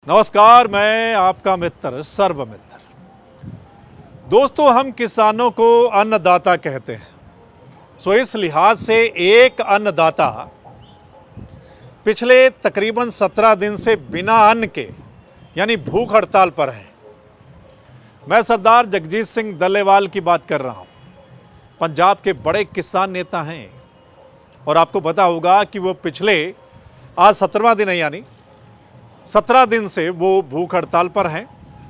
नमस्कार, मैं आपका मित्र सर्वमित्र। दोस्तों, हम किसानों को अन्नदाता कहते हैं। सो इस लिहाज से एक अन्नदाता पिछले तकरीबन 17 दिन से बिना अन्न के यानी भूख हड़ताल पर हैं। मैं सरदार जगजीत सिंह डल्लेवाल की बात कर रहा हूं। पंजाब के बड़े किसान नेता हैं और आपको पता होगा कि वो पिछले आज 17वां दिन है, यानी 17 दिन से वो भूख हड़ताल पर हैं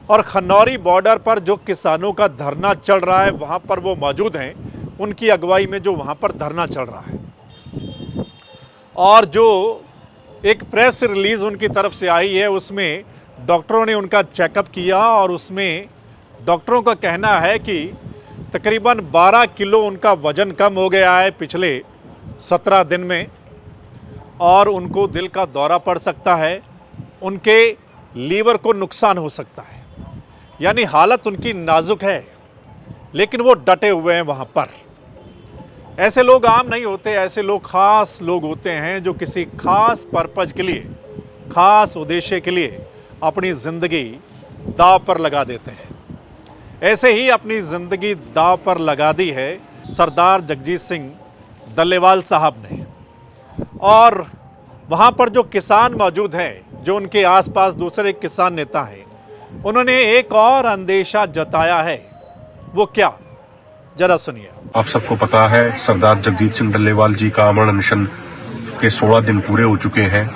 और खनौरी बॉर्डर पर जो किसानों का धरना चल रहा है वहाँ पर वो मौजूद हैं। उनकी अगुवाई में जो वहाँ पर धरना चल रहा है और जो एक प्रेस रिलीज़ उनकी तरफ से आई है उसमें डॉक्टरों ने उनका चेकअप किया और उसमें डॉक्टरों का कहना है कि तकरीबन 12 किलो उनका वज़न कम हो गया है पिछले 17 दिन में और उनको दिल का दौरा पड़ सकता है, उनके लीवर को नुकसान हो सकता है, यानी हालत उनकी नाजुक है। लेकिन वो डटे हुए हैं वहाँ पर। ऐसे लोग आम नहीं होते, ऐसे लोग ख़ास लोग होते हैं जो किसी ख़ास पर्पज़ के लिए, ख़ास उद्देश्य के लिए अपनी ज़िंदगी दांव पर लगा देते हैं। ऐसे ही अपनी ज़िंदगी दांव पर लगा दी है सरदार जगजीत सिंह डल्लेवाल साहब ने। और वहाँ पर जो किसान मौजूद हैं, जो उनके आसपास दूसरे किसान नेता हैं, उन्होंने एक और अंदेशा जताया है। वो क्या, जरा सुनिए। आप सबको पता है सरदार जगजीत सिंह डल्लेवाल जी का अमर अनशन के 16 दिन पूरे हो चुके हैं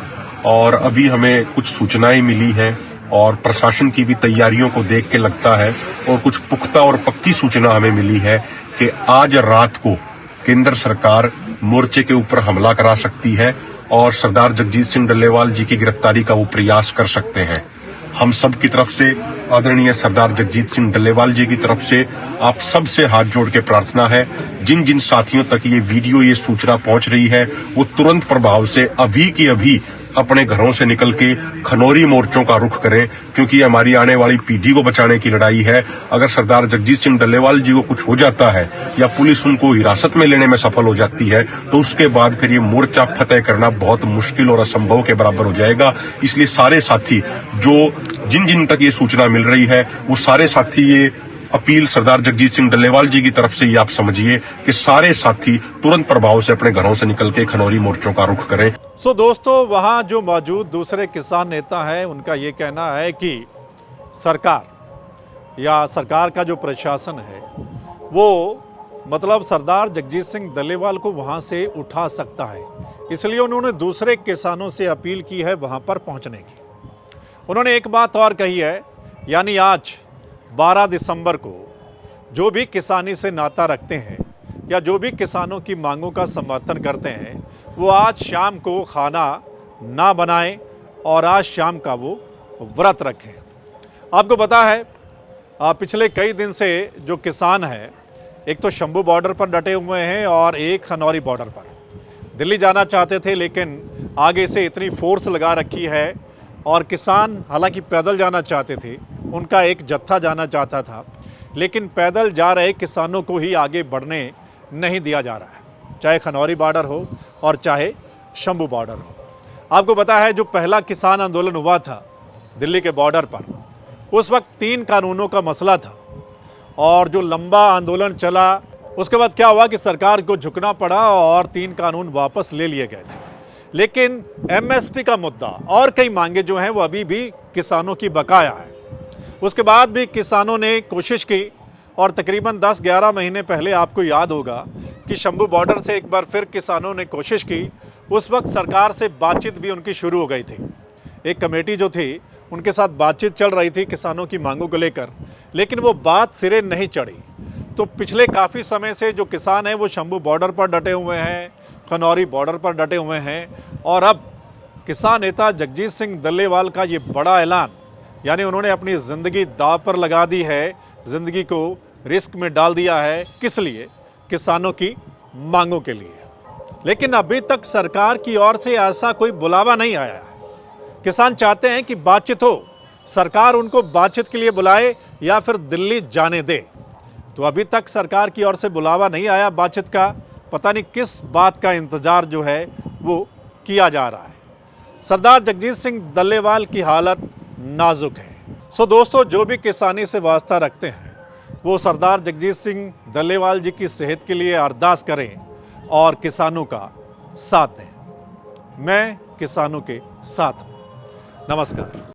और अभी हमें कुछ सूचनाएं मिली हैं और प्रशासन की भी तैयारियों को देख के लगता है और कुछ पुख्ता और पक्की सूचना हमें मिली है कि आज रात को केंद्र सरकार मोर्चे के ऊपर हमला करा सकती है और सरदार जगजीत सिंह डल्लेवाल जी की गिरफ्तारी का वो प्रयास कर सकते हैं। हम सब की तरफ से, आदरणीय सरदार जगजीत सिंह डल्लेवाल जी की तरफ से आप सब से हाथ जोड़ के प्रार्थना है, जिन जिन साथियों तक ये वीडियो, ये सूचना पहुंच रही है, वो तुरंत प्रभाव से अभी की अभी अपने घरों से निकल के खनौरी मोर्चों का रुख करें, क्योंकि हमारी आने वाली पीढ़ी को बचाने की लड़ाई है। अगर सरदार जगजीत सिंह डल्लेवाल जी को कुछ हो जाता है या पुलिस उनको हिरासत में लेने में सफल हो जाती है तो उसके बाद फिर ये मोर्चा फतेह करना बहुत मुश्किल और असंभव के बराबर हो जाएगा। इसलिए सारे साथी, जो जिन जिन तक ये सूचना मिल रही है, वो सारे साथी ये अपील सरदार जगजीत सिंह डल्लेवाल जी की तरफ से ये आप समझिए कि सारे साथी तुरंत प्रभाव से अपने घरों से निकल के खनौरी मोर्चों का रुख करें। सो दोस्तों, वहाँ जो मौजूद दूसरे किसान नेता हैं, उनका ये कहना है कि सरकार या सरकार का जो प्रशासन है वो मतलब सरदार जगजीत सिंह डल्लेवाल को वहाँ से उठा सकता है। इसलिए उन्होंने दूसरे किसानों से अपील की है वहाँ पर पहुँचने की। उन्होंने एक बात और कही है, यानी आज 12 दिसंबर को जो भी किसानी से नाता रखते हैं या जो भी किसानों की मांगों का समर्थन करते हैं, वो आज शाम को खाना ना बनाएं और आज शाम का वो व्रत रखें। आपको पता है पिछले कई दिन से जो किसान हैं, एक तो शंभू बॉर्डर पर डटे हुए हैं और एक खनौरी बॉर्डर पर। दिल्ली जाना चाहते थे लेकिन आगे से इतनी फोर्स लगा रखी है और किसान हालांकि पैदल जाना चाहते थे, उनका एक जत्था जाना चाहता था, लेकिन पैदल जा रहे किसानों को ही आगे बढ़ने नहीं दिया जा रहा है, चाहे खनौरी बॉर्डर हो और चाहे शंभू बॉर्डर हो। आपको पता है जो पहला किसान आंदोलन हुआ था दिल्ली के बॉर्डर पर, उस वक्त 3 कानूनों का मसला था और जो लंबा आंदोलन चला उसके बाद क्या हुआ कि सरकार को झुकना पड़ा और 3 कानून वापस ले लिए गए थे। लेकिन एमएसपी का मुद्दा और कई मांगे जो हैं वो अभी भी किसानों की बकाया है। उसके बाद भी किसानों ने कोशिश की और तकरीबन 10-11 महीने पहले आपको याद होगा कि शंभू बॉर्डर से एक बार फिर किसानों ने कोशिश की। उस वक्त सरकार से बातचीत भी उनकी शुरू हो गई थी। एक कमेटी जो थी उनके साथ बातचीत चल रही थी किसानों की मांगों को लेकर, लेकिन वो बात सिरे नहीं चढ़ी। तो पिछले काफ़ी समय से जो किसान हैं वो शंभू बॉर्डर पर डटे हुए हैं, खनौरी बॉर्डर पर डटे हुए हैं और अब किसान नेता जगजीत सिंह डल्लेवाल का ये बड़ा ऐलान, यानी उन्होंने अपनी ज़िंदगी दांव पर लगा दी है, ज़िंदगी को रिस्क में डाल दिया है। किस लिए? किसानों की मांगों के लिए। लेकिन अभी तक सरकार की ओर से ऐसा कोई बुलावा नहीं आया है। किसान चाहते हैं कि बातचीत हो, सरकार उनको बातचीत के लिए बुलाए या फिर दिल्ली जाने दे। तो अभी तक सरकार की ओर से बुलावा नहीं आया बातचीत का। पता नहीं किस बात का इंतज़ार जो है वो किया जा रहा है। सरदार जगजीत सिंह डल्लेवाल की हालत नाजुक है। सो दोस्तों, जो भी किसानी से वास्ता रखते हैं वो सरदार जगजीत सिंह डल्लेवाल जी की सेहत के लिए अरदास करें और किसानों का साथ दें। मैं किसानों के साथ हूँ। नमस्कार।